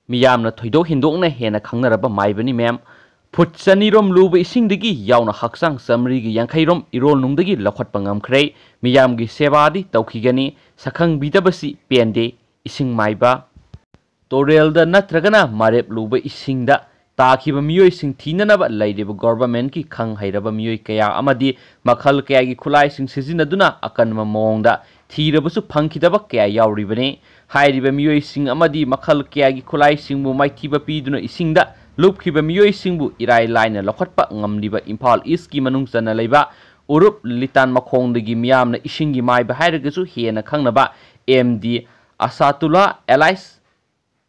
मियामना थोइदोक हिंदोकना हेना खंगनरबा माइबनी ma'am foot चनीरोम lube इसिंगदगी यावना हक्सांग समरीगी यांखैरोम इरोल नुंगदगी लखटपा ngamkhre मियामगी सेवादी तौखिगनी सखंग बिदबसी पेंदे इसिंग माइबा तोरेलदा नत्रगना मारेप lube इसिंगदा ताखिबा मियोय सिंग थीननबा लैदेब government की खंग हैरबा मियोय कया अमदी मखल कयागी खुलाय सिंग सिजिनदुना अकनम मोंगदा थीरबसु फंखिदबा कया यावरिबने हाइरिबा मियोय सिंग अमदी मखल कयागी खुलाय सिंगबु माइथीबा पीदुना इसिंगदा लुपखिबा मियोय सिंगबु इराय लाइना लखटपा ngamliba इम्फाल ईस्ट की मनुंग चना लैबा उरुप लितान मखोंदगी मियामना इसिंगी माइबा हाइरगसु हेना खंगनबा एमडी असातुल्ला एलाइस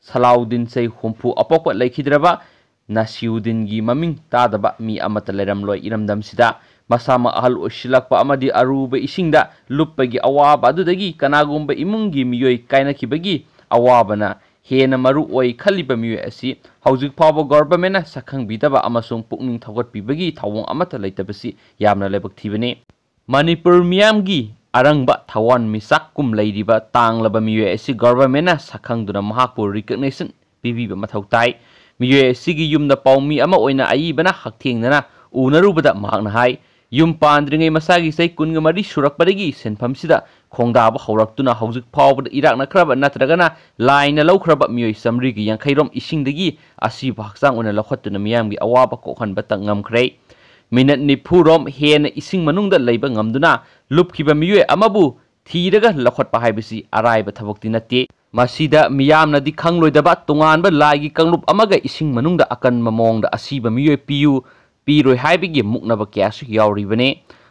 सलाउद्दीन से हुंफु अपोक लैखिद्रबा नासिउद्दीन की ममिंग तादबा मी अमत लेरमलोय इरमदमसिदा मसामा अहल ओसिलकपा अमदी अरुबा इसिंगदा लुपपगी अवाबा अदुदगी कनागुंबा इमुंगी मियोय कायनाखिबगी अवाबना हेना मरु ओय खलिबा मियोय असि हौजिक फावबा गवर्नमेंटना सखंग बिदबा अमसुंग पुकनिंग थगटपिबगी थावोंग अमत लैतबसि यामना लेबक थिबने मणिपुर मियामगी अरंगबा थवान मिसाक कुम लैरिबा तांगलबा मियोय असि गवर्नमेंटना सखंगदुना महापु रिकग्निशन पिबिबा मथौ ताई मियोय असिगी युमदा पाउमी अमा ओइना आइबना हक्थेंगना उनरुबदा महाकना हाई युम पांद्रिङै मसागी सै कुनगा मरि सुरकपदगी सेनफमसिदा खोंदाबा हौरक्तुना हौजिक फावबदा इराकनख्रबा नत्रगना लाइना लौख्रबा मियोय समरीगी यांखैरोम इसिंगदगी असिबा हक्सांग उना लखटुना मियामगी अवाबा कोखनबता ngamkhre मिनट निफुरोम हेना इसिंग मनुंगदा लैबा ngamduna लुपखिबा मियोय अमाबु थीरगा लखटपा हाइबसी अराइबा थबक्ति नते मसीदा मियामनदी खंगलोइदबा तोंगानबा लाइगी कंगलुप अमागा इसिंग मनुंगदा अकनमा मोंगदा असिबा मियोय पियु पीरोय हाइबगी मुक्नबा क्यासु यावरिबने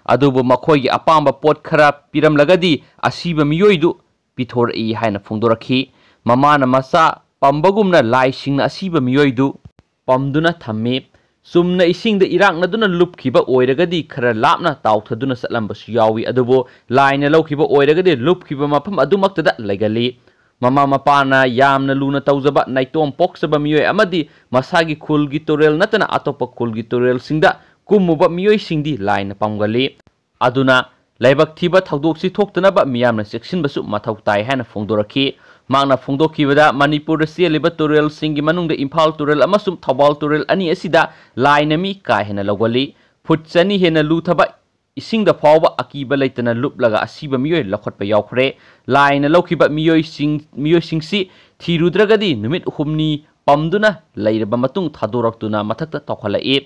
अदुबु मखोयगी अपांबा पोट खरा पिरमलगदी असिबा मियोयदु पिथोरई हाइना फोंदोरखी ममाना मसा पम्बगुमना लाइसिंगना असिबा मियोयदु पमदुना थम्मे सुमना इसिंगदा इराकनदुना लुपखिबा ओइरगदी खरा लापना ताउथदुना सतलंबसु यावी अदुबु लाइना लौखिबा ओइरगदी लुपखिबा मफम अदुमक्तदा लैगली ममा मपाना यामना लूना तौजबा नाइतोम पोक्सबा मियोय अमदी मसागी खुलगी तोरेल नतना अतोपा खुलगी तोरेल सिंगदा कुमुबा मियोय सिंगदी लाइन पमगली अदुना लाइबक थीबा थौदोक्सि थोक्तनबा मियामना सेक्सिनबसु मथौ ताई हाना फोंदोरखी मांगना फोंदोखिबदा मणिपुर सेलिबा तोरेल सिंगी मनुंगदा इम्फाल तोरेल अमसुम थौबाल तोरेल अनि असिदा लाइन मी का हेना लौगली फुट चनी हेना लूथबा इसिंगदा फावबा अकीबा लैतना लुपलगा असिबा मियोय लखटपा यावख्रे लाइन लौखिबा मियोय सिंगसी थीरुद्रगदी नुमित हुमनी पमदुना लैरबा मतुंग थादोरक्तुना मथक्ता तौखलाए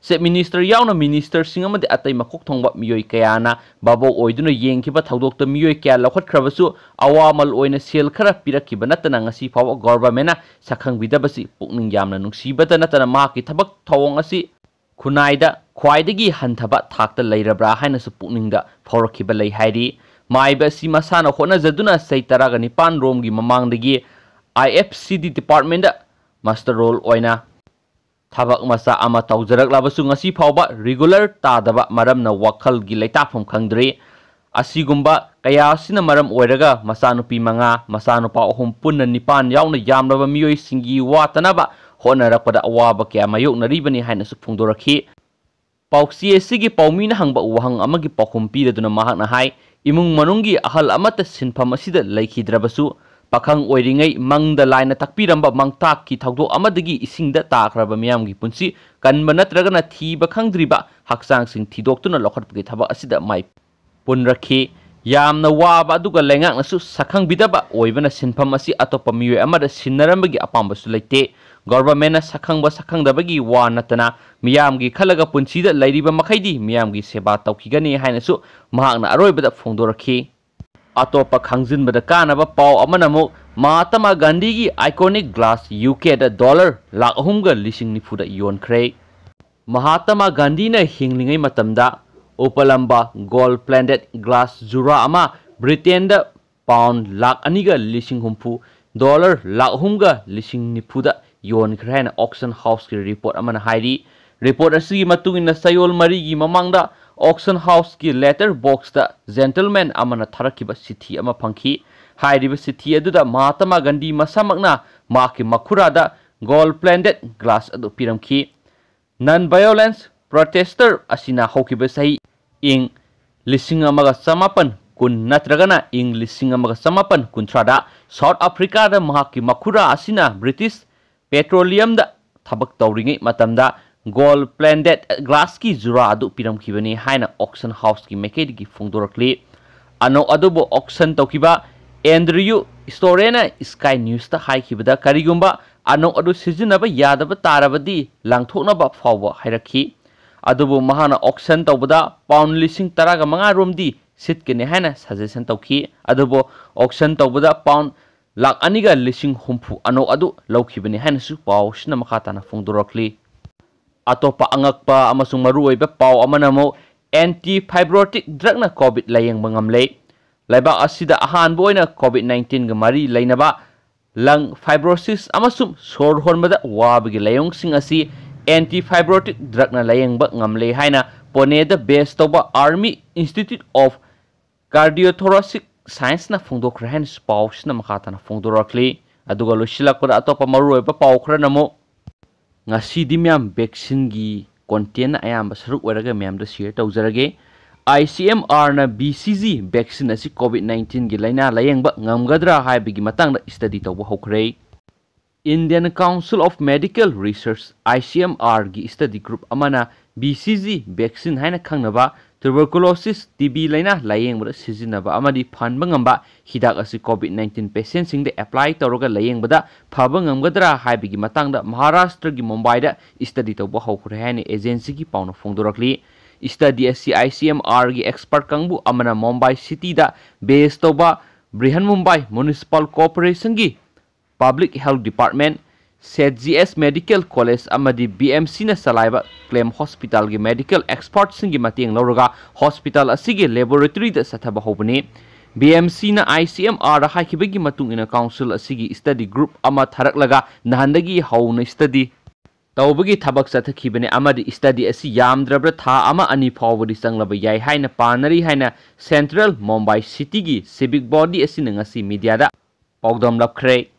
सेफ मिनिस्टर यावना मिनिस्टर सिंग अमदि अतै मखोक थोंबा मियोय कयाना बाबो ओइदुना येंखिबा थौदोक्ता मियोय क्या लखटख्रबसु अवामल ओइना सेल खरा पिरक्किबा नतना ngasi फाव गवर्नमेंटना सखंग बिदबसि पुकनिंग यामना नुंसीबता नतना माकी थबक थवोंग असि खुनाइदा ख्वाइदगी हंथबा थाक्ता लैरब्रा हाइनसु पुकनिंगदा फौरखिबा लै हाइरि माइबा सि मसाना होनजदुना सै 19 रोमगी ममांगदगी IFCD डिपार्टमेंट मास्टर रोल ओइना थबक मसा अमा तौजरकलाबसु ngasi फावबा रेगुलर तादबा मरमना वखलगी लैताफम खंगद्रे असिगुंबा कयासिना मरम ओइरगा मसानुपी मंगा मसानुपा अहुम पुन्ना निपान यावना यामनबा मियोय सिंगी वातनबा होनरकपदा अवाबा क्या मायोकनरिबनी हाइनसु फोंदोरखी पाउक्सी एसिगी पाउमीना हंगबा वहंग अमगी पाखुम पीरदुना महाकना हाई इमुंग मनुंगी अहल अमत सिनफम असिदा लैखिद्रबसु पाखंग ओइरिङै मंगदा लाइना तकपीरंबा मंगताक की थौदो अमदगी इसिंगदा ताख्रबा मियामगी पुंसी कनबा नत्रगना थीबा खंगद्रिबा हक्सांग सिंग थीदोक्तुना लखटपगी थबा असिदा माइ पुनरखी यामना वाबा अदुगा लैंगाकनसु सखंग बिदबा ओइबना सिनफम असि अतोपा मियोय अमदा सिन्नरंबगी अपांबसु लैते गवर्नमेंटना सखंगबा सखंगदबगी वा नतना मियामगी खलगा पुंसीदा लैरिबा मखैदी मियामगी सेवा तौखिगनी हाइनसु महाकना अरोइबदा फोंदोरखी अतोपा खंगजिनबदा कानबा पाव अमनमु महात्मा गांधी की आइकॉनिक ग्लास UK दा $3,09,000 योनख्रे महात्मा गांधी ने हिंगलिंगै मतमदा उपलंबा गोल्ड प्लेटेड ग्लास जुरा अमा ब्रिटेन दा पाउंड $2,09,000 $1,03,000 योनख्रे हाइना ऑक्शन हाउस की रिपोर्ट अमना हाइरी रिपोर्ट असि मतुगिना सयोल मरीगी ममांगदा ऑक्शन हाउस की लेटर बॉक्स दा जेंटलमैन अमना थरकिबा सिथी अमा फंखी हाइरिबा सिथी अदुदा Mahatma Gandhi मसामकना माकी मखुरादा gold plated glass अदु पिरमखी नॉन वायलेंस प्रोटेस्टर असिना हौकिबा सही इंग 1910 नत्रगना इंग 1913 साउथ अफ्रीका दा महाकी मखुरा असिना British petroleum da thabak tawringai matamda gold plated glass ki jura adu piramkhibani haina auction house ki mekedi ki phongdorakli ano adubo auction tawkiba Andrew Storena Sky News ta haikibada karigumba ano adu sijinaba yadaba tarabadi langthoknaba fawba hairakhi adubu mahana auction tawbada pound lising taraga manga romdi sitkene haina suggestion tawki adubu auction tawbada pound lakh aniga lising humpu ano adu lawkhibani haina su paw sina makhatana phongdorakli atopa angakpa amasung maruoiba paw amanamo anti fibrotic drug na covid layeng mangamle Laibak asida ahan boina COVID-19 ga mari lainaba lung fibrosis amasum sor honbada wabagi layong sing asi anti-fibrotic drug na layeng ba ngamle haina poneda base toba Army Institute of Cardiothoracic Science na phongdokra hain spouse na makata na phongdorakli aduga losilak pada atopa maroi pa paukra namo ngasi di myam vaccine gi content na ayam basruk waraga myam da share tawjarage ICMR na BCG vaccine asi COVID-19 gi laina layeng ba ngamgadra hai bigi matang da study tawba hokre Indian Council of Medical Research ICMR gi study group amana BCG vaccine haina khangnaba tuberculosis TB laina layeng ba sijinaba amadi phanba ngamba hidak asi COVID-19 patient sing de apply tawroga layeng bada phaba ngamgadra hai bigi matang da Maharashtra gi Mumbai da study tawba hokre haini agency gi pauna phongdorakli Study asi ICMR gi expert kangbu amana Mumbai city da base toba Brihan Mumbai Municipal Corporation gi Public Health Department SETGS Medical College amadi BMC na salaiba claim hospital gi medical expert singi mateng loroga hospital asigi laboratory da sathaba hobani BMC na ICMR da haikibagi matung ina council asigi study group ama tharaklaga nahandagi hauna study Tawbagi thabak sathakibane amadi study asi yamdrabra tha ama ani phawbadi changlaba yai haina panari haina Central Mumbai City gi civic body asi ngasi media da pawdam lapkhre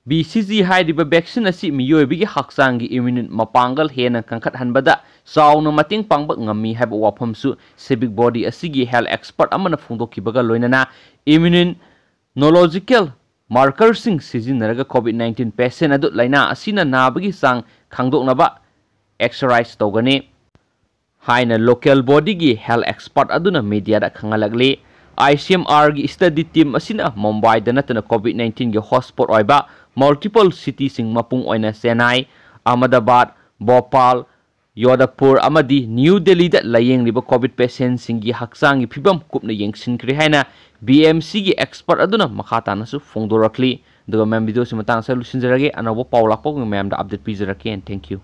BCG hairiba vaccine asi miyoibigi haksangi immune mapangal hena kangkhat hanbada sauna mating pangba ngami haiba wafamsu civic body asigi health expert amana phungdokibaga loinana immunological marker sing sijinaraga COVID-19 patient adu laina asina nabagi sang khangdoknaba exercise togani haina local body gi health expert aduna media da khangalagli ICMR gi study team asina Mumbai da natana COVID-19 gi hotspot oiba multiple cities sing mapung oina Chennai Ahmedabad Bhopal Yodapur amadi New Delhi da layeng riba COVID patient sing gi haksang gi phibam kupna yengsin kri haina BMC gi expert aduna makhata nasu phongdorakli duga mem video si matang sa lusinjarage anabo paula pog mem da update pijarake and thank you